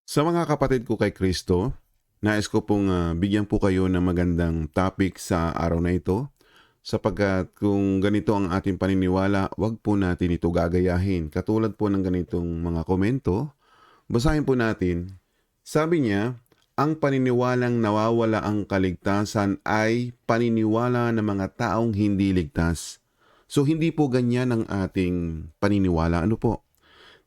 Sa mga kapatid ko kay Kristo, nais ko pong bigyan po kayo ng magandang topic sa araw na ito sapagkat kung ganito ang ating paniniwala, wag po natin ito gagayahin. Katulad po ng ganitong mga komento, basahin po natin. Sabi niya, ang paniniwalang nawawala ang kaligtasan ay paniniwala ng mga taong hindi ligtas. So hindi po ganyan ang ating paniniwala. Ano po?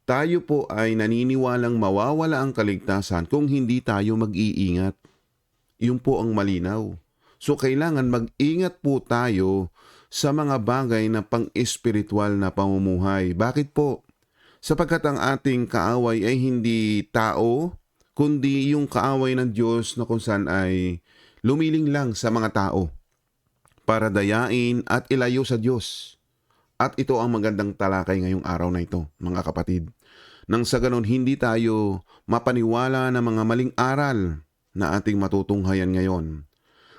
Tayo po ay naniniwalang mawawala ang kaligtasan kung hindi tayo mag-iingat. Yun po ang malinaw. So kailangan mag-ingat po tayo sa mga bagay na pang-espiritual na pamumuhay. Bakit po? Sapagkat ang ating kaaway ay hindi tao, kundi yung kaaway ng Diyos na kung saan ay lumiling lang sa mga tao para dayain at ilayo sa Diyos. At ito ang magandang talakay ngayong araw na ito, mga kapatid. Nang sa ganon hindi tayo mapaniwala ng mga maling aral na ating matutunghayan ngayon.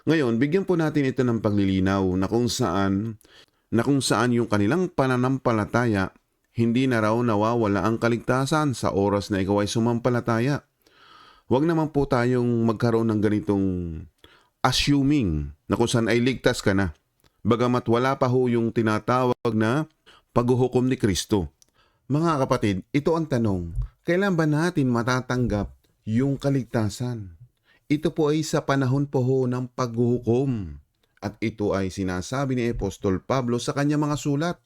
Ngayon, bigyan po natin ito ng paglilinaw na kung saan yung kanilang pananampalataya hindi na raw nawawala ang kaligtasan sa oras na ikaw ay sumampalataya. Huwag naman po tayong magkaroon ng ganitong assuming na kung saan ay ligtas ka na. Bagamat wala pa ho yung tinatawag na paghuhukom ni Kristo. Mga kapatid, ito ang tanong, kailan ba natin matatanggap yung kaligtasan? Ito po ay sa panahon po ho ng paghuhukom. At ito ay sinasabi ni Apostol Pablo sa kanyang mga sulat.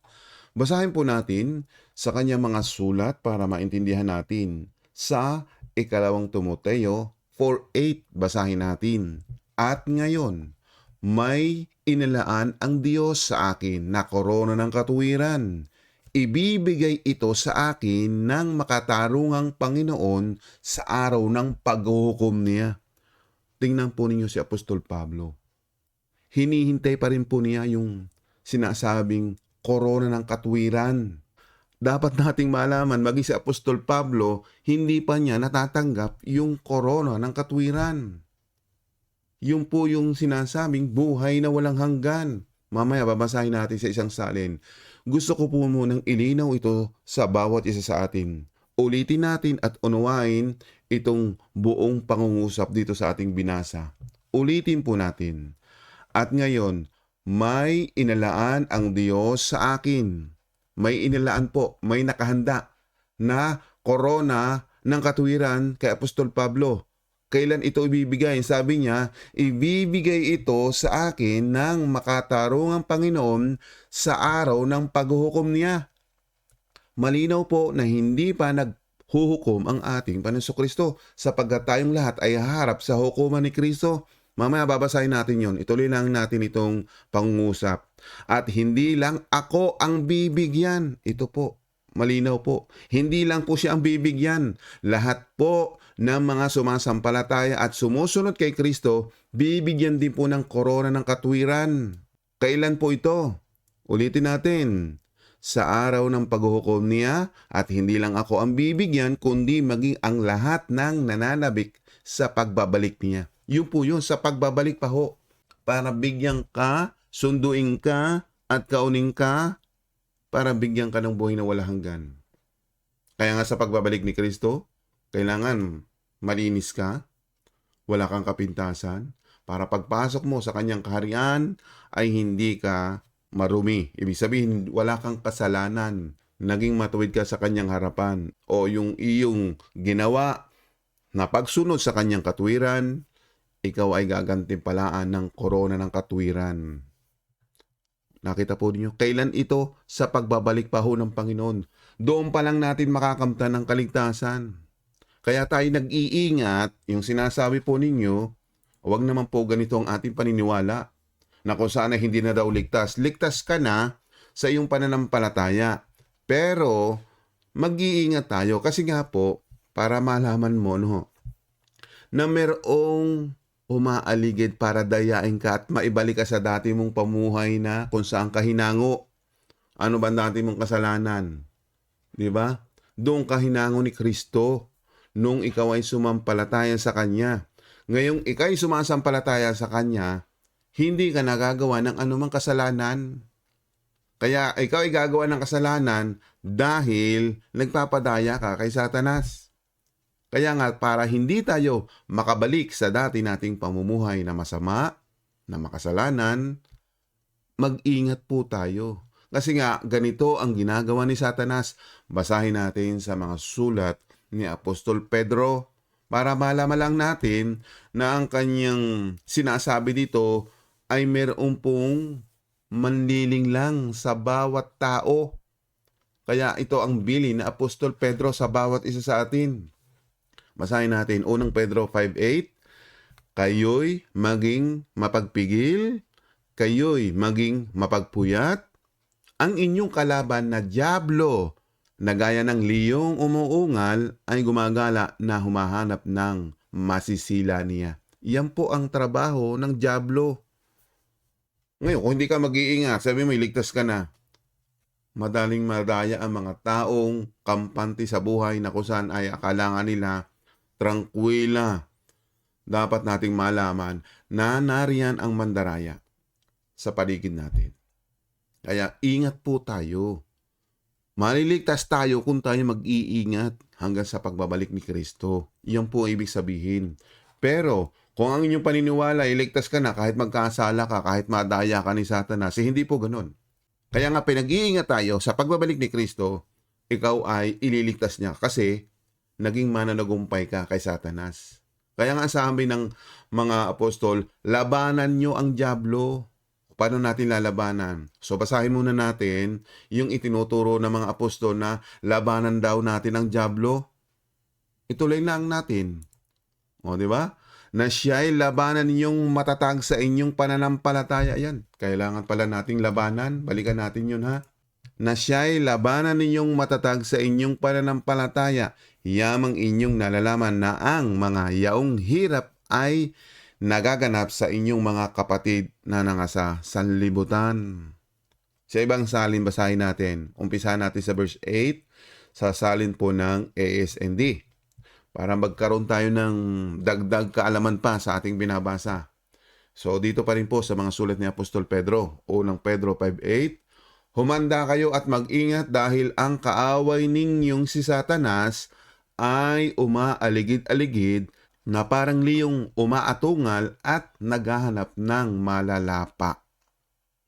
Basahin po natin sa kanyang mga sulat para maintindihan natin. Sa ikalawang Timoteo 4:8, basahin natin. At ngayon, may inilaan ang Diyos sa akin na korona ng katuwiran. Ibibigay ito sa akin ng makatarungang Panginoon sa araw ng paghuhukom niya. Tingnan po ninyo si Apostol Pablo. Hinihintay pa rin po niya yung sinasabing korona ng katuwiran. Dapat nating malaman, maging si Apostol Pablo, hindi pa niya natatanggap yung korona ng katuwiran. Yung po yung sinasabing buhay na walang hanggan. Mamaya babasahin natin sa isang salin. Gusto ko po munang ilinaw ito sa bawat isa sa atin. Ulitin natin at unawain itong buong pangungusap dito sa ating binasa. Ulitin po natin. At ngayon, may inalaan ang Diyos sa akin. May inalaan po, may nakahanda na korona ng katuwiran kay Apostol Pablo. Kailan ito ibibigay? Sabi niya, ibibigay ito sa akin ng makatarungang Panginoon sa araw ng paghuhukom niya. Malinaw po na hindi pa naghuhukom ang ating Panginoon Kristo sapagkat tayong lahat ay haharap sa hukuman ni Kristo. Mamaya babasahin natin yon. Ituloy lang natin itong pangungusap. At hindi lang ako ang bibigyan. Ito po, malinaw po. Hindi lang po siya ang bibigyan. Lahat po ng mga sumasampalataya at sumusunod kay Kristo, bibigyan din po ng korona ng katuwiran. Kailan po ito? Ulitin natin. Sa araw ng paghuhukom niya, at hindi lang ako ang bibigyan, kundi maging ang lahat ng nananabik sa pagbabalik niya. Yun po yun, sa pagbabalik pa ho. Para bigyan ka, sunduin ka, at kaunin ka, para bigyan ka ng buhay na wala hanggan. Kaya nga sa pagbabalik ni Kristo, kailangan malinis ka, wala kang kapintasan, para pagpasok mo sa kanyang kaharian ay hindi ka marumi. Ibig sabihin, wala kang kasalanan, naging matuwid ka sa kanyang harapan, o yung iyong ginawa na pagsunod sa kanyang katuwiran, ikaw ay gagantimpalaan ng korona ng katuwiran. Nakita po ninyo, kailan ito? Sa pagbabalik pa ho ng Panginoon. Doon pa lang natin makakamtan ng kaligtasan. Kaya tayo nag-iingat, yung sinasabi po ninyo, huwag naman po ganito ang ating paniniwala, na kung saan ay hindi na daw ligtas. Ligtas ka na sa iyong pananampalataya. Pero, mag-iingat tayo kasi nga po, para malaman mo, no, na merong umaaligid para dayain ka at maibalik ka sa dati mong pamuhay na kung saan ka hinango. Ano ba dati mong kasalanan? Di ba? Doon ka hinango ni Kristo nung ikaw ay sumampalataya sa Kanya. Ngayong ikaw ay sumasampalataya sa Kanya, hindi ka nagagawa ng anumang kasalanan. Kaya ikaw ay gagawa ng kasalanan dahil nagpapadaya ka kay Satanas. Kaya nga para hindi tayo makabalik sa dati nating pamumuhay na masama, na makasalanan, mag-ingat po tayo. Kasi nga, ganito ang ginagawa ni Satanas. Basahin natin sa mga sulat ni Apostol Pedro para malaman lang natin na ang kanyang sinasabi dito ay mayroon pong manliling lang sa bawat tao. Kaya ito ang bilin na Apostol Pedro sa bawat isa sa atin. Basahin natin, unang Pedro 5:8, kayo'y maging mapagpigil, kayo'y maging mapagpuyat, ang inyong kalaban na dyablo na gaya ng liyong umuungal ay gumagala na humahanap ng masisila niya. Yan po ang trabaho ng dyablo. Ngayon, kung hindi ka mag-iingat, sabi mo, iligtas ka na. Madaling madaya ang mga taong kampante sa buhay na kung saan ay akala nga nila tranquila. Dapat nating malaman na nariyan ang mandaraya sa paligid natin. Kaya ingat po tayo. Maliligtas tayo kung tayo mag-iingat hanggang sa pagbabalik ni Kristo. Iyan po ang ibig sabihin. Pero kung ang inyong paniniwala, iligtas ka na kahit magkasala ka, kahit madaya ka ni Satanas, hindi po ganun. Kaya nga pinag-iingat tayo sa pagbabalik ni Kristo, ikaw ay ililigtas niya kasi naging mananagumpay ka kay Satanas. Kaya nga sabi ng mga apostol, labanan nyo ang dyablo. Paano natin lalabanan? So basahin muna natin yung itinuturo ng mga apostol na labanan daw natin ang dyablo. Ituloy lang natin. O, di ba? Na siya'y labanan ninyong matatag sa inyong pananampalataya. Yan. Kailangan pala nating labanan. Balikan natin yun, ha? Na siya'y labanan ninyong matatag sa inyong pananampalataya. Yamang inyong nalalaman na ang mga yaong hirap ay nagaganap sa inyong mga kapatid na nangasa sanlibutan. Sa ibang salin, basahin natin. Umpisa natin sa verse 8, sa salin po ng ASND. Para magkaroon tayo ng dagdag kaalaman pa sa ating binabasa. So dito pa rin po sa mga sulat ni Apostol Pedro. Unang Pedro 5:8, humanda kayo at mag-ingat dahil ang kaaway ninyong si Satanas ay umaaligid-aligid na parang liyong umaatungal at naghahanap ng malalapa.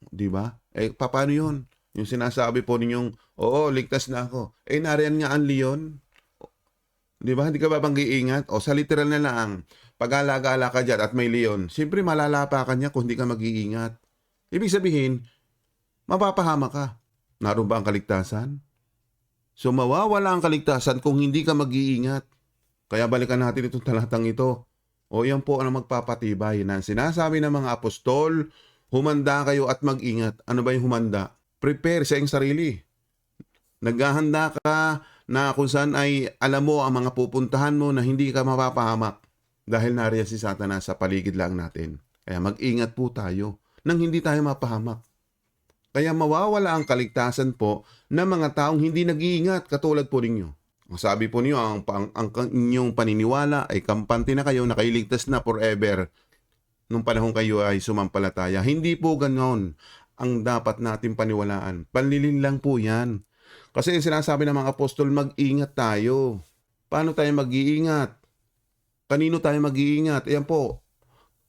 Di ba? Paano yun? Yung sinasabi po ninyong, oo, ligtas na ako. Nariyan nga ang leon. Di ba? Hindi ka ba bang iingat? O sa literal na lang, pag-alagala ka dyan at may leon, siyempre malalapa ka niya kung hindi ka mag-iingat. Ibig sabihin, mapapahama ka. Naroon ba ang kaligtasan? So mawawala ang kaligtasan kung hindi ka mag-iingat. Kaya balikan natin itong talatang ito. O yan po ang magpapatibay na sinasabi ng mga apostol, humanda kayo at mag-ingat. Ano ba yung humanda? Prepare sa iyong sarili. Naghahanda ka na kung saan ay alam mo ang mga pupuntahan mo na hindi ka mapapahamak dahil nariyan si Satanas sa paligid lang natin. Kaya mag-ingat po tayo nang hindi tayo mapahamak. Kaya mawawala ang kaligtasan po ng mga taong hindi nag-iingat katulad po ninyo. Ang sabi po niyo, ang inyong paniniwala ay kampante na kayo, nakailigtas na forever nung panahon kayo ay sumampalataya. Hindi po ganon ang dapat natin paniwalaan. Panlilin lang po yan. Kasi sinasabi ng mga apostol, mag-ingat tayo. Paano tayo mag-iingat? Kanino tayo mag-iingat? Ayan po,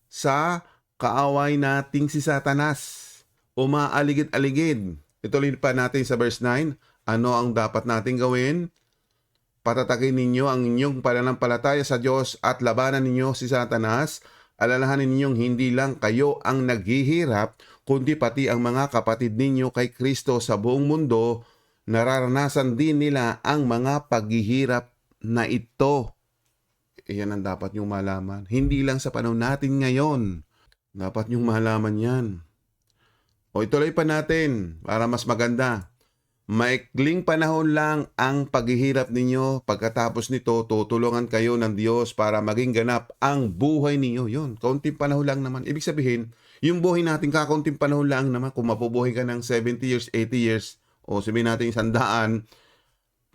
sa kaaway nating si Satanas. Umaaligid-aligid. Ituloy pa natin sa verse 9. Ano ang dapat natin gawin? Patatakin ninyo ang inyong pananampalataya sa Diyos at labanan ninyo si Satanas. Alalahanin ninyong hindi lang kayo ang naghihirap, kundi pati ang mga kapatid ninyo kay Kristo sa buong mundo, nararanasan din nila ang mga paghihirap na ito. Iyan ang dapat nyong malaman. Hindi lang sa panahon natin ngayon. Dapat nyong malaman yan. O ituloy pa natin para mas maganda. Maikling panahon lang ang paghihirap ninyo. Pagkatapos nito, tutulungan kayo ng Diyos para maging ganap ang buhay ninyo. Yun, kaunting panahon lang naman. Ibig sabihin, yung buhay natin kakaunting panahon lang naman. Kung mapubuhay ka ng 70 years, 80 years, o sabihin natin 100,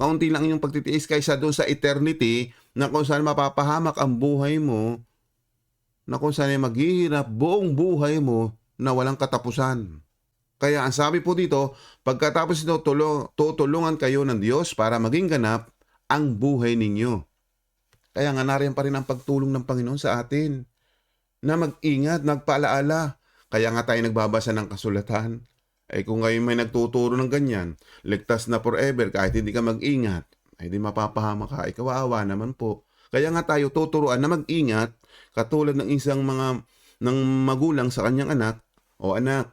kaunti lang yung pagtitiis kaysa doon sa eternity na kung saan mapapahamak ang buhay mo, na kung saan maghihirap buong buhay mo na walang katapusan. Kaya ang sabi po dito, pagkatapos ito, tutulungan kayo ng Diyos para maging ganap ang buhay ninyo. Kaya nga nariyan pa rin ang pagtulong ng Panginoon sa atin na mag-ingat, nagpaalaala. Kaya nga tayo nagbabasa ng kasulatan. Kung ngayon may nagtuturo ng ganyan, ligtas na forever kahit hindi ka mag-ingat, ay di mapapahama ka. Kawawa naman po. Kaya nga tayo tuturuan na mag-ingat katulad ng isang ng magulang sa kanyang anak. O anak,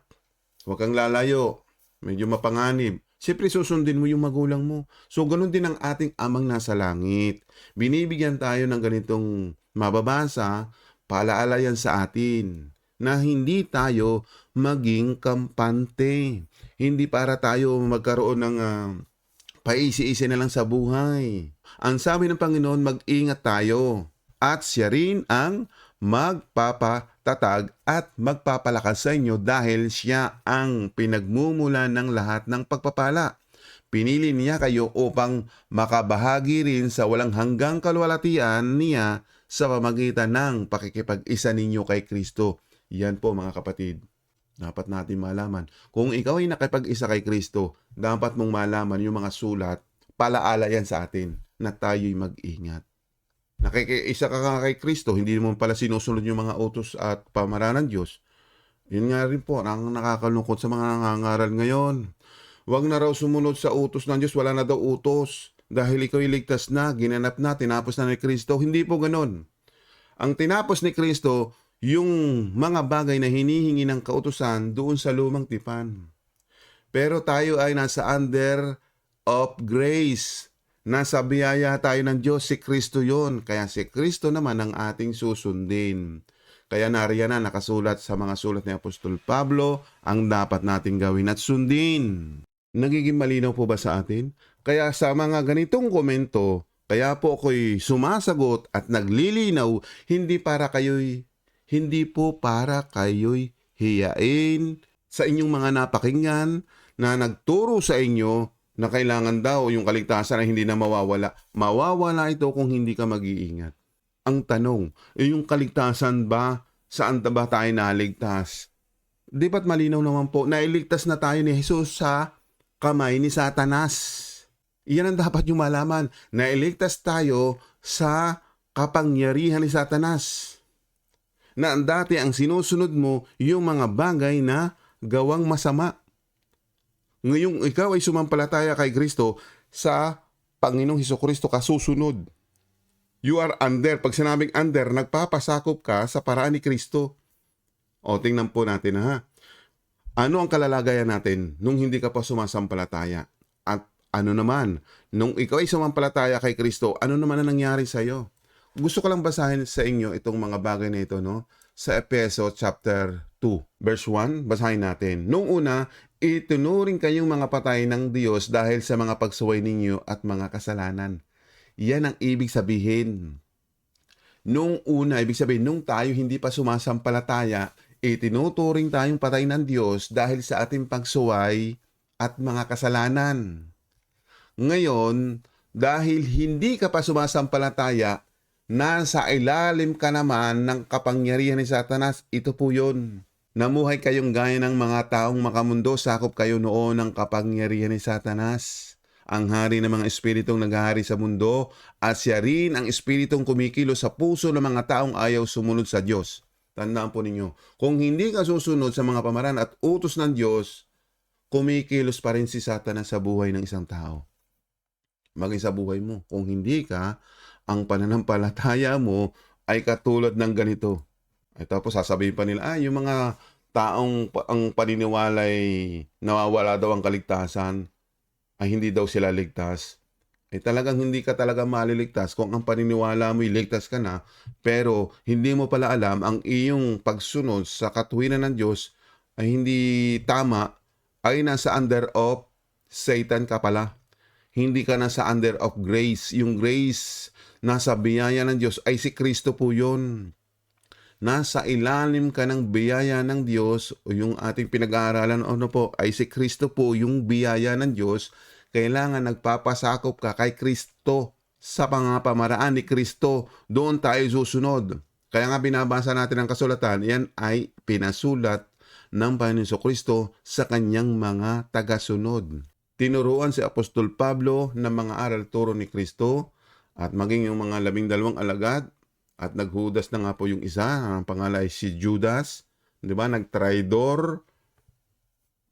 huwag kang lalayo. Medyo mapanganib. Siyempre susundin mo yung magulang mo. So ganun din ang ating amang nasa langit. Binibigyan tayo ng ganitong mababasa, paalaala yan sa atin na hindi tayo maging kampante. Hindi para tayo magkaroon ng paisi-isi na lang sa buhay. Ang sabi ng Panginoon, mag-ingat tayo. At siya rin ang magpapatatag at magpapalakas sa inyo dahil siya ang pinagmumula ng lahat ng pagpapala. Pinili niya kayo upang makabahagi rin sa walang hanggang kalwalatian niya sa pamagitan ng pakikipag-isa ninyo kay Kristo. Yan po mga kapatid, dapat natin malaman. Kung ikaw ay nakipag-isa kay Kristo, dapat mong malaman yung mga sulat, palaala yan sa atin na tayo'y mag-ingat. Nakikiisa ka kay Kristo, hindi mo pala sinusunod yung mga utos at pamaran ng Diyos. Yun nga rin po, ang nakakalungkot sa mga nangangaral ngayon. Huwag na raw sumunod sa utos ng Diyos, wala na daw utos. Dahil ikaw ligtas na, ginanap na, tinapos na ni Kristo. Hindi po ganon. Ang tinapos ni Kristo, yung mga bagay na hinihingi ng kautusan doon sa lumang tipan. Pero tayo ay nasa under of grace. Nasa biyaya tayo ng Diyos, si Kristo yon. Kaya si Kristo naman ang ating susundin. Kaya nariyan na nakasulat sa mga sulat ni Apostol Pablo ang dapat nating gawin at sundin. Nagiging malinaw po ba sa atin? Kaya sa mga ganitong komento, kaya po ako'y sumasagot at naglilinaw, hindi po para kayo'y hiyain sa inyong mga napakinggan na nagturo sa inyo na kailangan daw yung kaligtasan na hindi na mawawala. Mawawala ito kung hindi ka mag-iingat. Ang tanong, yung kaligtasan ba, saan ba tayo naligtas? Di ba't malinaw naman po, nailigtas na tayo ni Jesus sa kamay ni Satanas. Iyan ang dapat yung malaman. Nailigtas tayo sa kapangyarihan ni Satanas. Na dati ang sinusunod mo yung mga bagay na gawang masama. Ngayong ikaw ay sumampalataya kay Kristo, sa Panginoong Hesukristo ka susunod. You are under. Pag sinabing under, nagpapasakop ka sa paraan ni Kristo. O tingnan po natin ha. Ano ang kalalagayan natin nung hindi ka pa sumasampalataya? At ano naman, nung ikaw ay sumampalataya kay Kristo, ano naman ang nangyari sa iyo? Gusto ko lang basahin sa inyo itong mga bagay na ito, no? Sa Efeso chapter 2, verse 1, basahin natin. Nung una, itunuring kayong mga patay ng Diyos dahil sa mga pagsuway ninyo at mga kasalanan. Yan ang ibig sabihin. Nung una, ibig sabihin, nung tayo hindi pa sumasampalataya, itinuturing tayong patay ng Diyos dahil sa ating pagsuway at mga kasalanan. Ngayon, dahil hindi ka pa sumasampalataya, nasa ilalim ka naman ng kapangyarihan ni Satanas. Ito po yun. Namuhay kayong gaya ng mga taong makamundo, sakop kayo noon ng kapangyarihan ni Satanas. Ang hari ng mga espiritong naghahari sa mundo, at siya rin ang espiritong kumikilos sa puso ng mga taong ayaw sumunod sa Diyos. Tandaan po ninyo, kung hindi ka susunod sa mga pamaran at utos ng Diyos, kumikilos pa rin si Satanas sa buhay ng isang tao. Maging sa buhay mo. Kung hindi ka, ang pananampalataya mo ay katulad ng ganito. Ay tapos sasabihin pa nila, yung mga taong ang paniniwalay nawawala daw ang kaligtasan, ay hindi daw sila ligtas. Ay talagang hindi ka talaga maliligtas kung ang paniniwala mo ligtas ka na, pero hindi mo pala alam ang iyong pagsunod sa katuwiran ng Diyos ay hindi tama, ay nasa under of Satan ka pala. Hindi ka nasa under of grace. Yung grace, nasa biyaya ng Diyos, ay si Kristo po yun. Nasa ilalim ka ng biyaya ng Diyos, o yung ating pinag-aaralan, ay si Kristo po yung biyaya ng Diyos. Kailangan nagpapasakop ka kay Kristo. Sa pangapamaraan ni Kristo, doon tayo susunod. Kaya nga binabasa natin ang kasulatan, yan ay pinasulat ng Panginoon Kristo sa kanyang mga tagasunod. Tinuruan si Apostol Pablo ng mga aral turo ni Kristo At maging yung mga 12 alagad at naghudas na nga po yung isa, ang pangalan ay si Judas, 'di ba? Nagtraidor.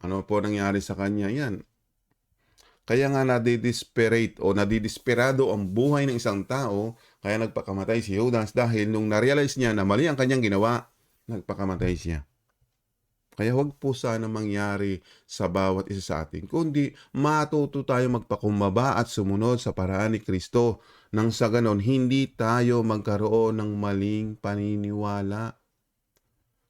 Ano po nangyari sa kanya? Yan. Kaya nga nadidesperate o nadidesperado ang buhay ng isang tao, kaya nagpakamatay si Judas dahil nung na-realize niya na mali ang kanyang ginawa, nagpakamatay siya. Kaya huwag po sana mangyari sa bawat isa sa atin, kundi matuto tayo magpakumbaba at sumunod sa paraan ni Kristo nang sa ganon hindi tayo magkaroon ng maling paniniwala.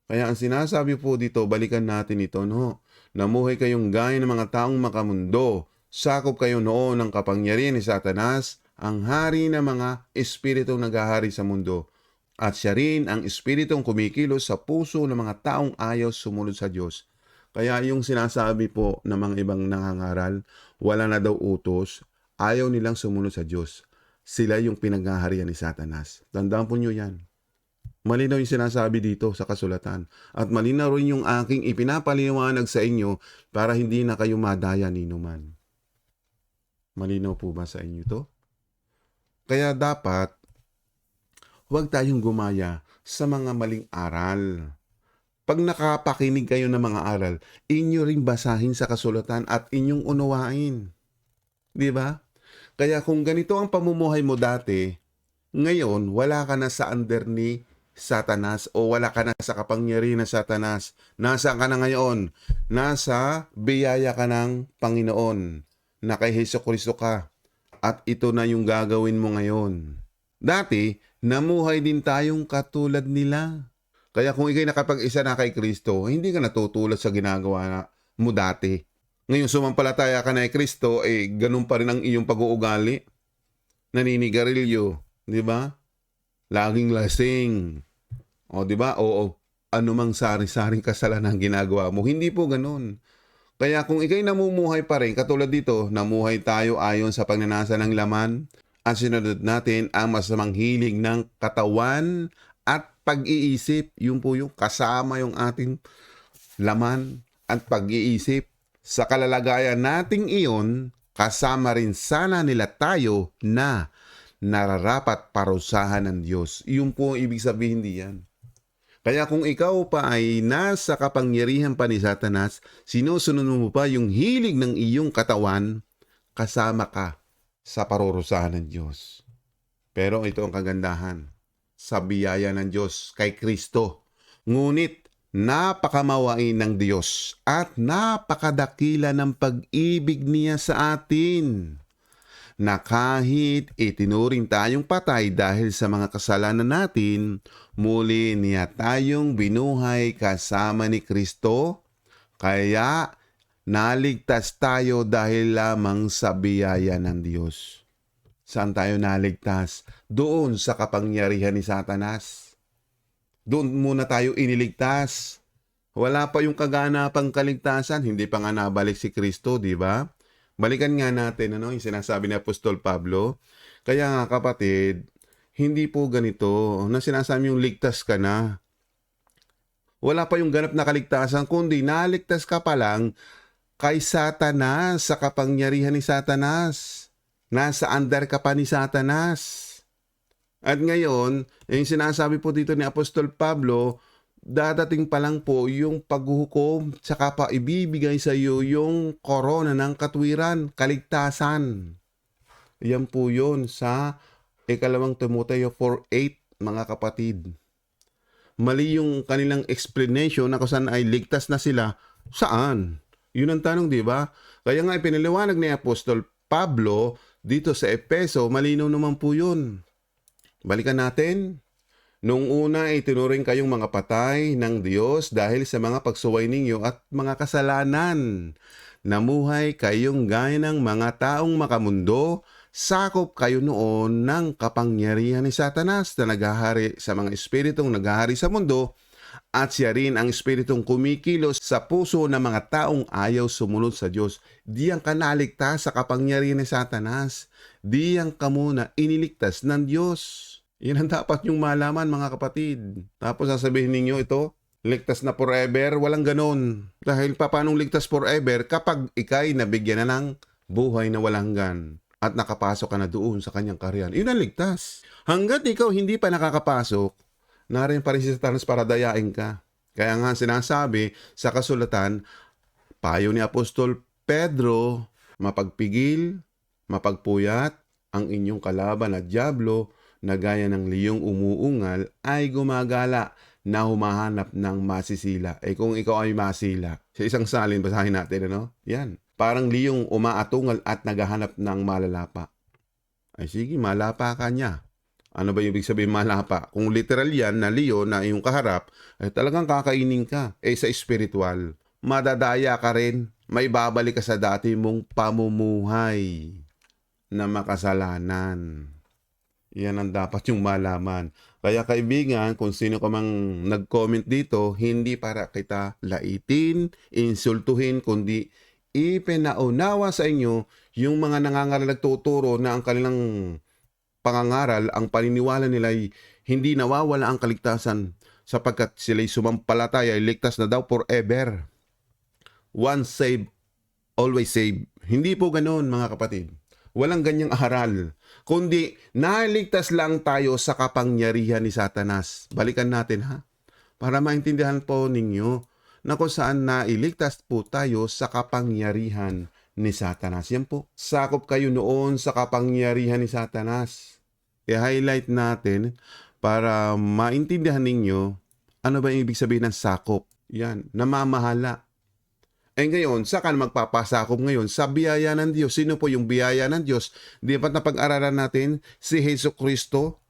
Kaya ang sinasabi po dito, balikan natin ito, no? Namuhay kayong gaya ng mga taong makamundo. Sakop kayo noon ng kapangyarihan ni Satanas, ang hari ng mga espiritong naghahari sa mundo. At siya rin ang espiritong kumikilos sa puso ng mga taong ayaw sumunod sa Diyos. Kaya yung sinasabi po ng mga ibang nangangaral, wala na daw utos, ayaw nilang sumunod sa Diyos. Sila yung pinaghaharian ni Satanas. Tandaan po nyo yan. Malinaw yung sinasabi dito sa kasulatan. At malinaw rin yung aking ipinapaliwanag sa inyo para hindi na kayo madaya ni numan. Malinaw po ba sa inyo to? Kaya dapat, huwag tayong gumaya sa mga maling aral. Pag nakapakinig kayo ng mga aral, inyo ring basahin sa kasulatan at inyong unawain. Di ba? Kaya kung ganito ang pamumuhay mo dati, ngayon wala ka na sa under ni Satanas o wala ka na sa kapangyarihan ng Satanas. Nasaan ka na ngayon? Nasa biyaya ka ng Panginoon na kay Hesukristo ka. At ito na yung gagawin mo ngayon. Dati, namuhay din tayong katulad nila. Kaya kung ikay nakapag-isa na kay Kristo, hindi ka natutulad sa ginagawa mo dati. Ngayon sumampalataya ka na kay Kristo, ganun pa rin ang iyong pag-uugali. Naninigarilyo, di ba? Laging lasing. O, di ba? O anumang sari-saring kasalanan ginagawa mo. Hindi po ganun. Kaya kung ikay namumuhay pa rin, katulad dito, namuhay tayo ayon sa pagnanasa ng laman at sinunod natin ang masamang hilig ng katawan at pag-iisip. Yun po yung kasama yung ating laman at pag-iisip. Sa kalalagayan nating iyon, kasama rin sana nila tayo na nararapat parusahan ng Diyos. Yun po ibig sabihin diyan. Kaya kung ikaw pa ay nasa kapangyarihan pa ni Satanas, sinusunod mo pa yung hilig ng iyong katawan, kasama ka sa parurusahan ng Diyos. Pero ito ang kagandahan, sa biyaya ng Diyos kay Kristo. Ngunit napakamawain ng Diyos at napakadakila ng pag-ibig niya sa atin, na kahit itinuring tayong patay dahil sa mga kasalanan natin, muli niya tayong binuhay kasama ni Kristo, kaya naligtas tayo dahil lamang sa biyaya ng Diyos. Saan tayo naligtas? Doon sa kapangyarihan ni Satanas. Doon muna tayo iniligtas. Wala pa yung kaganapang kaligtasan, hindi pa nga nabalik si Kristo, di ba? Balikan nga natin yung sinasabi ni Apostol Pablo. Kaya nga kapatid, hindi po ganito na sinasabi yung ligtas ka na. Wala pa yung ganap na kaligtasan, kundi naligtas ka pa lang kay Satanas, sa kapangyarihan ni Satanas. Nasa under ka pa ni Satanas. At ngayon, yung sinasabi po dito ni Apostol Pablo, dadating pa lang po yung paghuhukom, tsaka pa ibibigay sa iyo yung korona ng katwiran, kaligtasan. Yan po yun sa 2 Timoteo 4:8, mga kapatid. Mali yung kanilang explanation na kung saan ay ligtas na sila. Saan? Yun ang tanong, di ba? Kaya nga ipinaliwanag ni Apostol Pablo dito sa Efeso, malinaw naman po yun. Balikan natin. Noong una ay tinuring kayong mga patay ng Diyos dahil sa mga pagsuway ninyo at mga kasalanan. Namuhay kayong gaya ng mga taong makamundo, sakop kayo noon ng kapangyarihan ni Satanas na naghahari sa mga espiritong naghahari sa mundo, at siya rin ang espiritong kumikilos sa puso ng mga taong ayaw sumunod sa Diyos. Diyan ka naligtas sa kapangyarihan ni Satanas. Diyan ka muna iniligtas ng Diyos. Yan ang dapat nyong malaman, mga kapatid. Tapos sasabihin ninyo ito, ligtas na forever. Walang ganon. Dahil paanong ligtas forever kapag ikay nabigyan na ng buhay na walang hanggan. at nakapasok ka na doon sa kanyang kaharian. Yun ang ligtas. Hanggat ikaw hindi pa nakakapasok, narin pa rin si Satanas para dayain ka. Kaya nga sinasabi sa kasulatan, payo ni Apostol Pedro, mapagpigil, mapagpuyat, ang inyong kalaban at dyablo na gaya ng liyong umuungal ay gumagala na humahanap ng masisila. Kung ikaw ay masila, sa isang salin, basahin natin, ano? Yan. Parang liyong umaatungal at naghahanap ng malalapa. Ay sige, malapa ka niya. Ano ba yung ibig sabihin malapa? Kung literal yan na leon na iyong kaharap, ay talagang kakainin ka. Sa spiritual, madadaya ka rin. May babalik ka sa dati mong pamumuhay na makasalanan. Yan ang dapat yung malaman. Kaya kaibigan, kung sino ka mang nag-comment dito, hindi para kita laitin, insultuhin, kundi ipinaunawa sa inyo yung mga nangangaral nagtuturo na ang kanilang pangangaral, ang paniniwala nila ay hindi nawawala ang kaligtasan sapagkat sila'y sumampalataya ay ligtas na daw forever. Once saved, always saved. Hindi po ganoon mga kapatid. Walang ganyang aral. Kundi naligtas lang tayo sa kapangyarihan ni Satanas. Balikan natin ha. Para maintindihan po ninyo na kung saan nailigtas po tayo sa kapangyarihan ni Satanas. Yan po. Sakop kayo noon sa kapangyarihan ni Satanas. I-highlight natin para maintindihan ninyo ano ba yung ibig sabihin ng sakop. Yan. Namamahala. Ngayon, saan magpapasakop ngayon? Sa biyaya ng Diyos. Sino po yung biyaya ng Diyos? Di ba't napag-aralan natin si Jesucristo?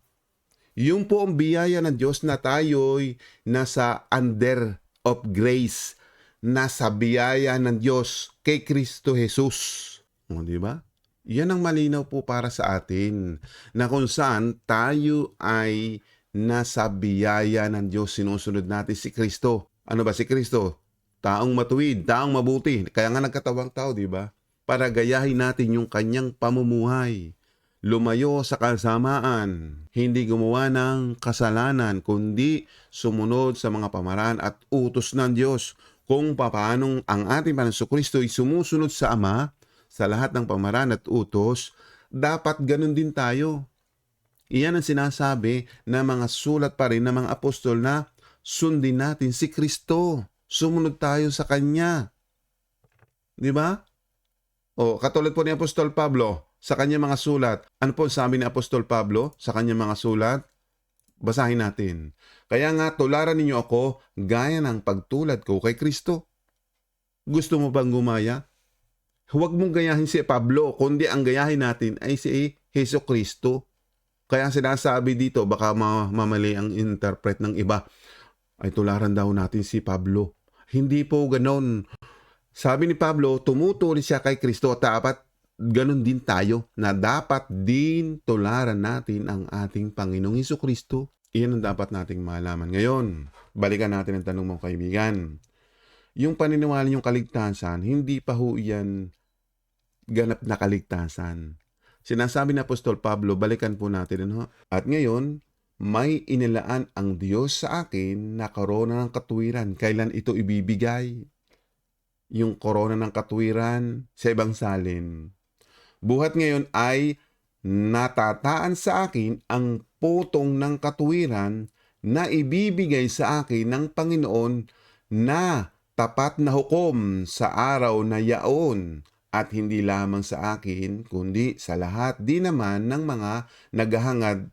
Yung po ang biyaya ng Diyos na tayo'y nasa under of grace, nasa biyaya ng Diyos kay Kristo Jesus. Di ba? Yan ang malinaw po para sa atin na kung saan tayo ay nasa biyaya ng Diyos. Sinusunod natin si Kristo. Ano ba si Kristo? Taong matuwid, taong mabuti. Kaya nga nagkatawang tao, di ba? Para gayahin natin yung kanyang pamumuhay. Lumayo sa kasamaan, hindi gumawa ng kasalanan, kundi sumunod sa mga pamaraan at utos ng Diyos. Kung paanong ang ating Panginoong Kristo ay sumusunod sa Ama, sa lahat ng pamaraan at utos, dapat ganun din tayo. Iyan ang sinasabi ng mga sulat pa rin ng mga apostol na sundin natin si Kristo. Sumunod tayo sa Kanya. Di ba? Katulad po ni Apostol Pablo sa kanyang mga sulat. Ano po sabi ni Apostol Pablo sa kanyang mga sulat? Basahin natin. Kaya nga tularan ninyo ako gaya ng pagtulad ko kay Kristo. Gusto mo bang gumaya? Huwag mong gayahin si Pablo, kundi ang gayahin natin ay si Jesucristo. Kaya sinasabi dito, baka mamali ang interpret ng iba, ay tularan daw natin si Pablo. Hindi po ganon. Sabi ni Pablo, tumutuli siya kay Kristo at dapat ganon din tayo na dapat din tularan natin ang ating Panginoong Jesucristo. Iyan ang dapat nating malaman. Ngayon, balikan natin ang tanong mong kaibigan. Yung paniniwala yung kaligtasan, hindi pa ho yan ganap na kaligtasan. Sinasabi ni Apostol Pablo, balikan po natin. Ano? At ngayon, may inilaan ang Diyos sa akin na korona ng katuwiran. Kailan ito ibibigay? Yung korona ng katuwiran sa ibang salin. Buhat ngayon ay natataan sa akin ang putong ng katuwiran na ibibigay sa akin ng Panginoon na tapat na hukom sa araw na yaon. At hindi lamang sa akin, kundi sa lahat din naman ng mga naghahangad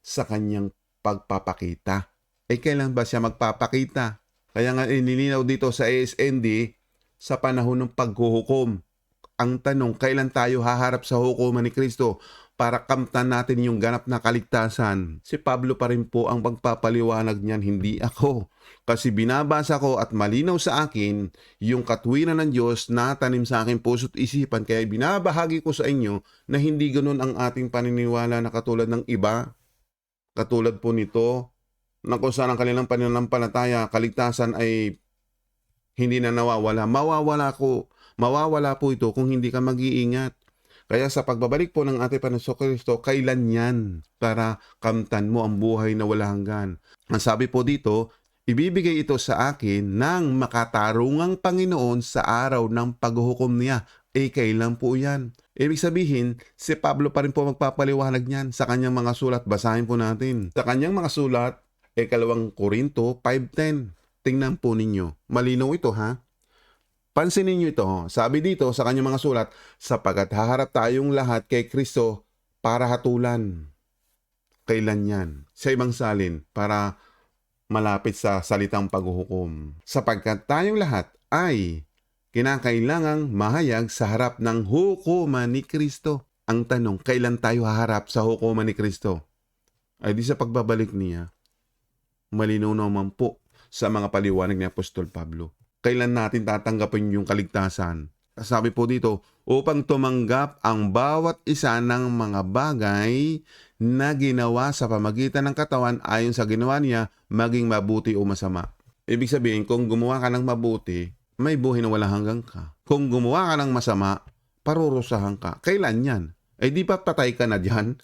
sa kanyang pagpapakita. Kailan ba siya magpapakita? Kaya nga inilinaw dito sa ASND sa panahon ng paghuhukom. Ang tanong, kailan tayo haharap sa hukuman ni Kristo para kamtan natin yung ganap na kaligtasan? Si Pablo pa rin po ang pagpapaliwanag niyan, hindi ako. Kasi binabasa ko at malinaw sa akin yung katwiran ng Diyos na tanim sa aking puso't isipan. Kaya binabahagi ko sa inyo na hindi ganun ang ating paniniwala na katulad ng iba. Katulad po nito, na kung saan ang kanilang pananampalataya, kaligtasan ay hindi na nawawala. Mawawala po ito kung hindi ka mag-iingat. Kaya sa pagbabalik po ng ating Panginoong Kristo, kailan yan para kamtan mo ang buhay na wala hanggan? Ang sabi po dito, ibibigay ito sa akin ng makatarungang Panginoon sa araw ng paghuhukom niya. kailan po yan? Ibig sabihin, si Pablo pa rin po magpapaliwanag niyan sa kanyang mga sulat. Basahin po natin. Sa kanyang mga sulat, 2 Korinto 5:10. Tingnan po ninyo. Malinaw ito ha. Pansinin niyo ito. Sabi dito sa kanyang mga sulat, sapagkat haharap tayong lahat kay Kristo para hatulan. Kailan yan? Sa ibang salin, para malapit sa salitang paghuhukom. Sapagkat tayong lahat ay kinakailangang mahayag sa harap ng hukuman ni Kristo. Ang tanong, kailan tayo haharap sa hukuman ni Kristo? Ay di sa pagbabalik niya. Malinaw naman po sa mga paliwanag ni Apostol Pablo. Kailan natin tatanggapin yung kaligtasan? Sabi po dito, upang tumanggap ang bawat isa ng mga bagay na ginawa sa pamagitan ng katawan ayon sa ginawa niya, maging mabuti o masama. Ibig sabihin, kung gumawa ka ng mabuti, may buhay na walang hanggang ka. Kung gumawa ka ng masama, parurusahan ka. Kailan yan? Di ba patay ka na dyan?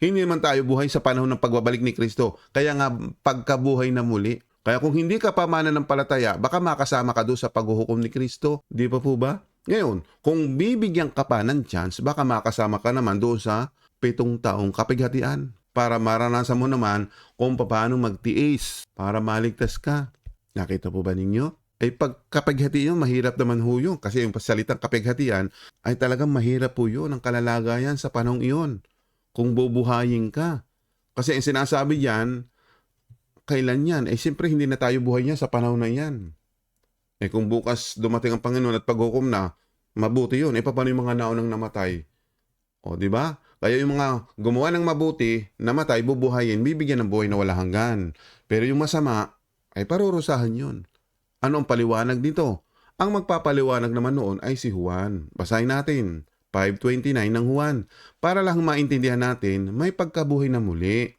Hindi naman tayo buhay sa panahon ng pagbabalik ni Kristo. Kaya nga, pagkabuhay na muli. Kaya kung hindi ka pa mananampalataya, baka makasama ka doon sa paghuhukom ni Kristo. Di pa po ba? Ngayon, kung bibigyan ka pa ng chance, baka makasama ka naman doon sa 7 taong kapighatian para maranasan mo naman kung paano magtiis para maligtas ka. Nakita po ba ninyo? Pag kapighatian, mahirap naman ho yun. Kasi yung salitang kapighatian ay talagang mahirap po yun ang kalalagayan sa panahong iyon. Kung bubuhayin ka. Kasi ang sinasabi yan, kailan yan? Siyempre hindi na tayo buhay niya sa panahon na yan. Kung bukas dumating ang Panginoon at paghukom na, mabuti yun. Paano yung mga naunang namatay? Di ba? Kaya yung mga gumawa ng mabuti, namatay, bubuhayin, bibigyan ng buhay na wala hanggan. Pero yung masama, parurusahan yun. Ano ang paliwanag dito? Ang magpapaliwanag naman noon ay si Juan. Basahin natin. 5:29 ng Juan. Para lang maintindihan natin, may pagkabuhay na muli.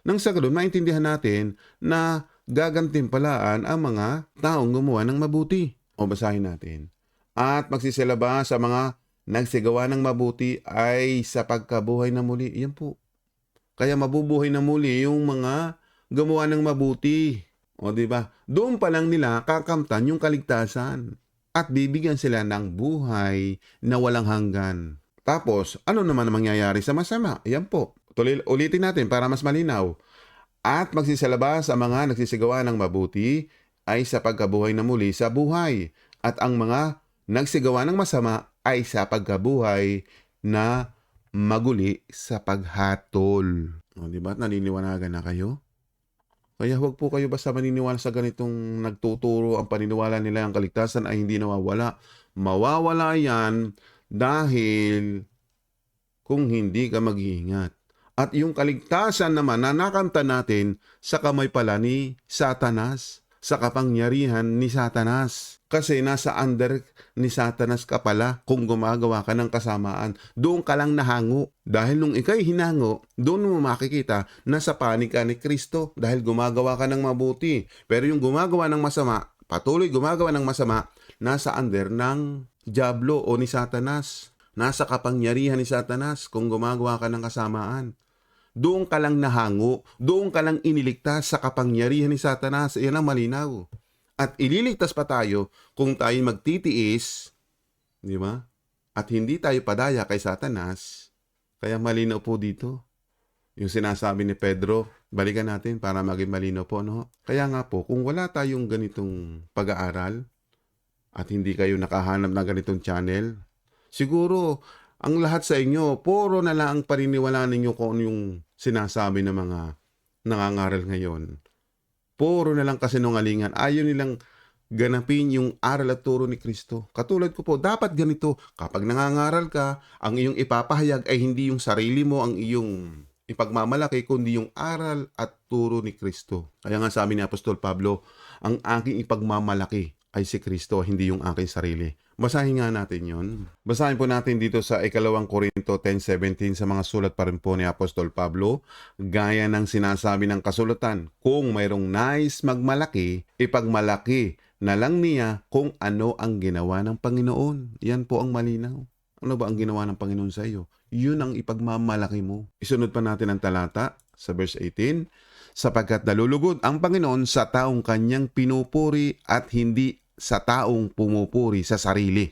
Nang sa ganun, maintindihan natin na gagantimpalaan ang mga taong gumawa ng mabuti. Basahin natin. At magsisilaba sa mga nagsigawa ng mabuti ay sa pagkabuhay na muli. Yan po. Kaya mabubuhay na muli yung mga gumawa ng mabuti. Diba? Doon pa lang nila kakamtan yung kaligtasan. At bibigyan sila ng buhay na walang hanggan. Tapos, ano naman ang mangyayari sa masama? Yan po. Ulitin natin para mas malinaw. At magsisalaba sa mga nagsisigawa ng mabuti ay sa pagkabuhay na muli sa buhay. At ang mga nagsigawa ng masama ay sa pagkabuhay na maguli sa paghatol. Diba? Naniniwanagan na kayo? Kaya huwag po kayo basta maniniwala sa ganitong nagtuturo ang paniniwala nila ang kaligtasan ay hindi nawawala. Mawawala yan dahil kung hindi ka mag-iingat. At yung kaligtasan naman na nakamtan natin sa kamay pala ni Satanas, sa kapangyarihan ni Satanas. Kasi nasa under ni Satanas ka pala kung gumagawa ka ng kasamaan. Doon ka lang nahango. Dahil nung ikay hinango, doon mo makikita na sa panig ka ni Kristo dahil gumagawa ka ng mabuti. Pero yung gumagawa ng masama, patuloy gumagawa ng masama, nasa under ng Diablo o ni Satanas. Nasa kapangyarihan ni Satanas kung gumagawa ka ng kasamaan. Doon ka lang nahango, doon ka lang iniligtas sa kapangyarihan ni Satanas. Iyan ang malinaw. At ililigtas pa tayo kung tayo magtitiis, di ba? At hindi tayo padaya kay Satanas. Kaya malinaw po dito. Yung sinasabi ni Pedro, balikan natin para maging malinaw po, no? Kaya nga po, kung wala tayong ganitong pag-aaral at hindi kayo nakahanap ng ganitong channel, siguro ang lahat sa inyo, puro na lang ang paniniwalaan ninyo kung ano yung sinasabi ng mga nangangaral ngayon. Puro na lang kasinungalingan. Ayaw nilang ganapin yung aral at turo ni Kristo. Katulad ko po, dapat ganito. Kapag nangangaral ka, ang iyong ipapahayag ay hindi yung sarili mo, ang iyong ipagmamalaki, kundi yung aral at turo ni Kristo. Kaya nga sabi ni Apostol Pablo, ang aking ipagmamalaki ay si Kristo, hindi yung aking sarili. Basahin nga natin yon. Basahin po natin dito sa 2 Korinto 10:17 sa mga sulat pa rin po ni Apostol Pablo. Gaya ng sinasabi ng kasulatan, kung mayroong nais magmalaki, ipagmalaki na lang niya kung ano ang ginawa ng Panginoon. Yan po ang malinaw. Ano ba ang ginawa ng Panginoon sa iyo? Yun ang ipagmamalaki mo. Isunod pa natin ang talata sa verse 18. Sapagkat nalulugod ang Panginoon sa taong kanyang pinupuri at hindi sa taong pumupuri sa sarili.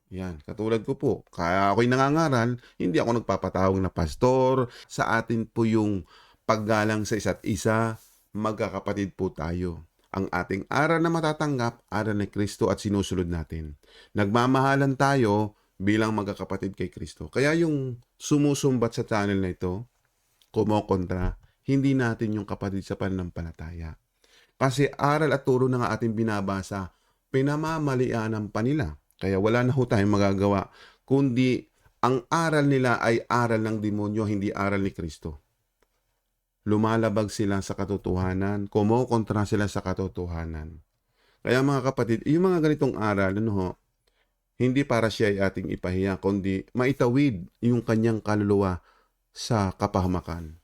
Yan, katulad ko po, kaya ako'y nangangaral, hindi ako nagpapatawag na pastor. Sa atin po yung paggalang sa isa't isa, magkakapatid po tayo. Ang ating aral na matatanggap, aral ni Kristo at sinusunod natin. Nagmamahalan tayo bilang magkakapatid kay Kristo. Kaya yung sumusumbat sa channel na ito, kumokontra, hindi natin yung kapatid sa pananampalataya. Kasi aral at turo na nga ating binabasa, pinamamalianan pa nila. Kaya wala na ho tayong magagawa, kundi ang aral nila ay aral ng demonyo, hindi aral ni Kristo. Lumalabag sila sa katotohanan, kumokontra sila sa katotohanan. Kaya mga kapatid, yung mga ganitong aral, ano ho, hindi para siya ay ating ipahiya, kundi maitawid yung kanyang kaluluwa sa kapahamakan.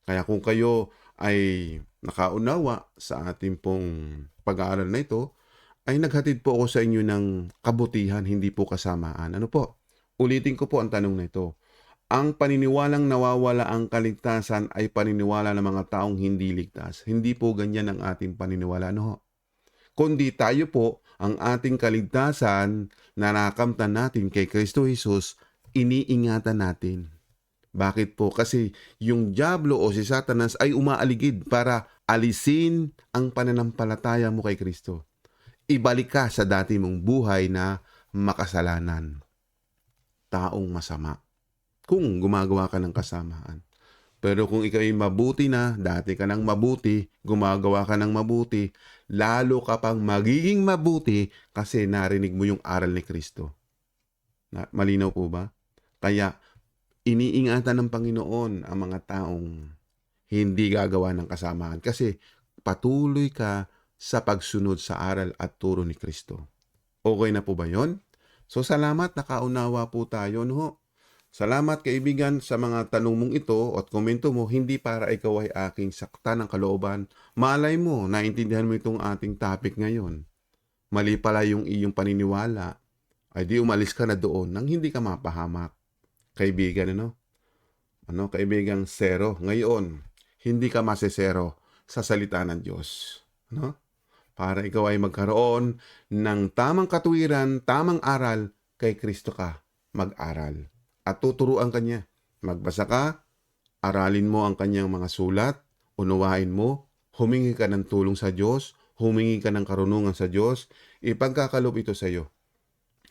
Kaya kung kayo ay nakaunawa sa ating pong pag-aaral na ito, ay naghatid po ako sa inyo ng kabutihan, hindi po kasamaan. Ano po? Ulitin ko po ang tanong na ito. Ang paniniwalang nawawala ang kaligtasan ay paniniwala ng mga taong hindi ligtas. Hindi po ganyan ang ating paniniwala. Ano ho? Kundi tayo po, ang ating kaligtasan na nakamtan natin kay Kristo Jesus, iniingatan natin. Bakit po? Kasi yung dyablo o si Satanas ay umaaligid para alisin ang pananampalataya mo kay Kristo. Ibalik ka sa dati mong buhay na makasalanan, taong masama, kung gumagawa ka ng kasamaan. Pero kung ikaw ay mabuti na, dati ka nang mabuti, gumagawa ka ng mabuti, lalo ka pang magiging mabuti kasi narinig mo yung aral ni Kristo. Malinaw po ba? Kaya iniingatan ng Panginoon ang mga taong hindi gagawa ng kasamaan kasi patuloy ka sa pagsunod sa aral at turo ni Kristo. Okay na po ba yon? So salamat, nakaunawa po tayo. No? Salamat kaibigan sa mga tanong mong ito at komento mo, hindi para ikaw ay aking sakta ng kalooban. Malay mo, naintindihan mo itong ating topic ngayon. Mali pala yung iyong paniniwala, ay di umalis ka na doon nang hindi ka mapahamak. Kaibigan, kaibigang zero. Ngayon, hindi ka masesero sa salita ng Diyos. No? Para ikaw ay magkaroon ng tamang katuwiran, tamang aral, kay Kristo ka mag-aral. At tuturuan ka niya. Magbasa ka, aralin mo ang kanyang mga sulat, unawain mo, humingi ka ng tulong sa Diyos, humingi ka ng karunungan sa Diyos, ipagkakalob ito sa iyo.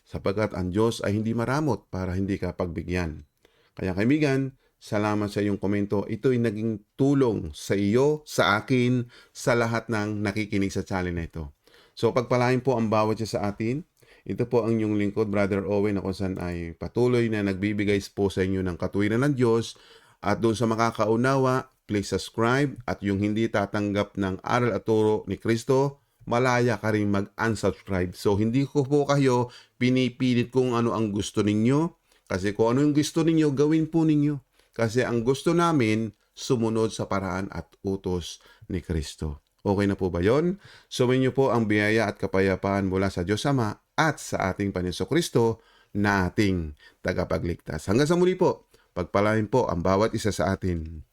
Sapagkat ang Diyos ay hindi maramot para hindi ka pagbigyan. Kaya kaibigan, salamat sa iyong komento. Ito'y naging tulong sa iyo, sa akin, sa lahat ng nakikinig sa channel na ito. So pagpalain po ang bawat isa sa atin. Ito po ang inyong lingkod, Brother Owen, na kung saan ay patuloy na nagbibigay po sa inyo ng katuwiran ng Diyos. At doon sa makakaunawa, please subscribe. At yung hindi tatanggap ng aral at turo ni Kristo, malaya ka rin mag-unsubscribe. So hindi ko po kayo pinipilit kung ano ang gusto ninyo. Kasi kung ano yung gusto ninyo, gawin po ninyo. Kasi ang gusto namin, sumunod sa paraan at utos ni Kristo. Okay na po ba yon? Sumayin niyo po ang biyaya at kapayapaan mula sa Diyos Ama at sa ating Panginoon Kristo na ating tagapagligtas. Hanggang sa muli po, pagpalain po ang bawat isa sa atin.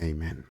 Amen.